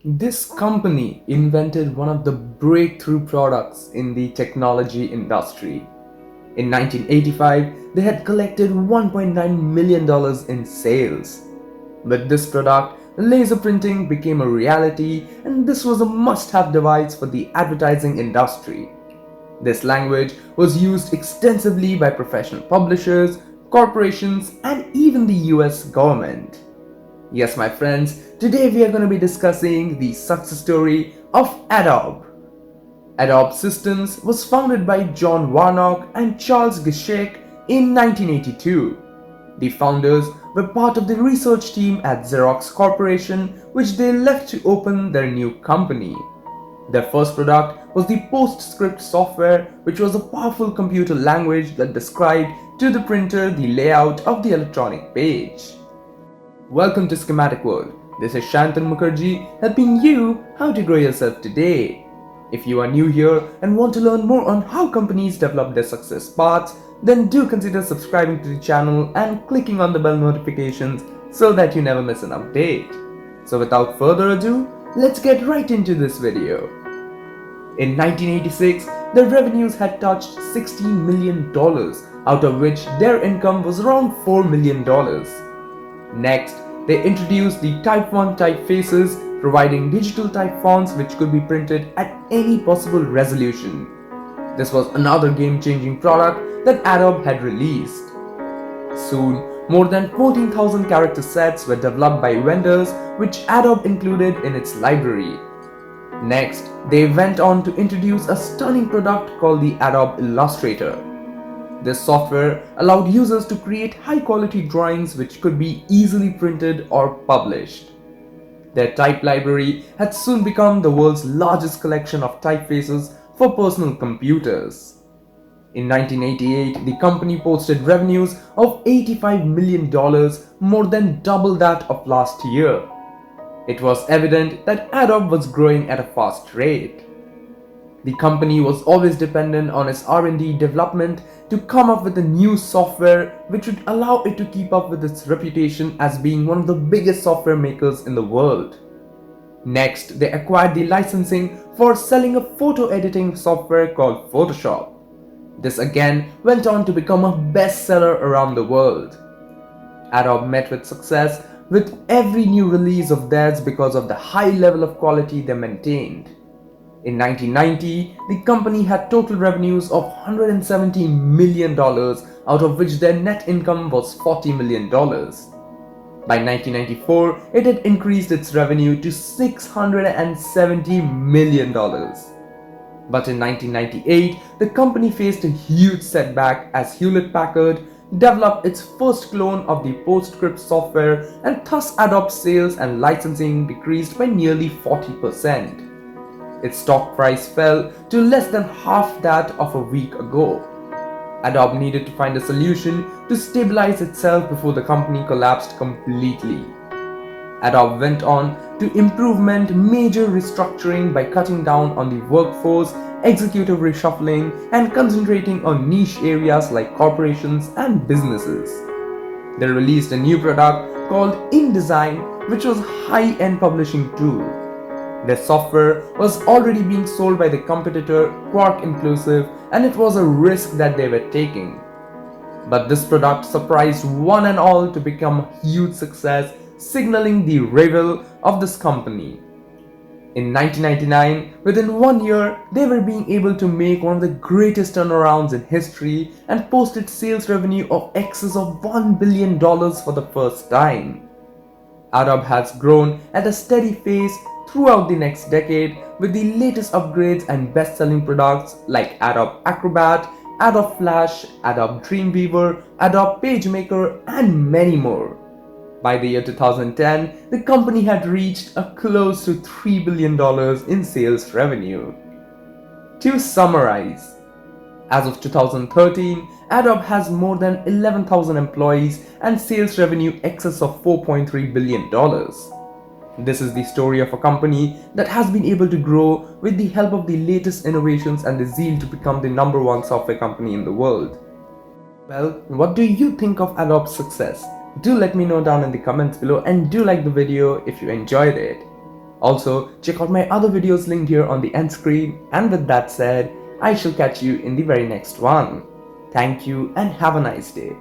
This company invented one of the breakthrough products in the technology industry. In 1985, they had collected $1.9 million in sales. With this product, laser printing became a reality, and this was a must-have device for the advertising industry. This language was used extensively by professional publishers, corporations, and even the US government. Yes, my friends, today we are going to be discussing the success story of Adobe. Adobe Systems was founded by John Warnock and Charles Geschenk in 1982. The founders were part of the research team at Xerox Corporation, which they left to open their new company. Their first product was the PostScript software, which was a powerful computer language that described to the printer the layout of the electronic page. Welcome to Schematic World. This is Shantan Mukherjee helping you how to grow yourself today. If you are new here and want to learn more on how companies develop their success paths, then do consider subscribing to the channel and clicking on the bell notifications so that you never miss an update. So without further ado, let's get right into this video. In 1986, their revenues had touched $16 million, out of which their income was around $4 million. Next, they introduced the Type 1 typefaces, providing digital type fonts which could be printed at any possible resolution. This was another game-changing product that Adobe had released. Soon, more than 14,000 character sets were developed by vendors, which Adobe included in its library. Next, they went on to introduce a stunning product called the Adobe Illustrator. This software allowed users to create high-quality drawings which could be easily printed or published. Their type library had soon become the world's largest collection of typefaces for personal computers. In 1988, the company posted revenues of $85 million, more than double that of last year. It was evident that Adobe was growing at a fast rate. The company was always dependent on its R&D development to come up with a new software which would allow it to keep up with its reputation as being one of the biggest software makers in the world. Next, they acquired the licensing for selling a photo editing software called Photoshop. This again went on to become a bestseller around the world. Adobe met with success with every new release of theirs because of the high level of quality they maintained. In 1990, the company had total revenues of $170 million, out of which their net income was $40 million. By 1994, it had increased its revenue to $670 million. But in 1998, the company faced a huge setback as Hewlett-Packard developed its first clone of the PostScript software, and thus Adobe's sales and licensing decreased by nearly 40%. Its stock price fell to less than half that of a week ago. Adobe needed to find a solution to stabilize itself before the company collapsed completely. Adobe went on to implement major restructuring by cutting down on the workforce, executive reshuffling, and concentrating on niche areas like corporations and businesses. They released a new product called InDesign, which was a high-end publishing tool. Their software was already being sold by the competitor Quark Inclusive, and it was a risk that they were taking. But this product surprised one and all to become a huge success, signaling the arrival of this company. In 1999, within 1 year, they were being able to make one of the greatest turnarounds in history and posted sales revenue of excess of $1 billion for the first time. Adobe has grown at a steady pace throughout the next decade with the latest upgrades and best-selling products like Adobe Acrobat, Adobe Flash, Adobe Dreamweaver, Adobe PageMaker, and many more. By the year 2010, the company had reached a close to $3 billion in sales revenue. To summarize, as of 2013, Adobe has more than 11,000 employees and sales revenue excess of $4.3 billion. This is the story of a company that has been able to grow with the help of the latest innovations and the zeal to become the #1 software company in the world. Well, what do you think of Adobe's success? Do let me know down in the comments below, and do like the video if you enjoyed it. Also, check out my other videos linked here on the end screen, and with that said, I shall catch you in the very next one. Thank you and have a nice day.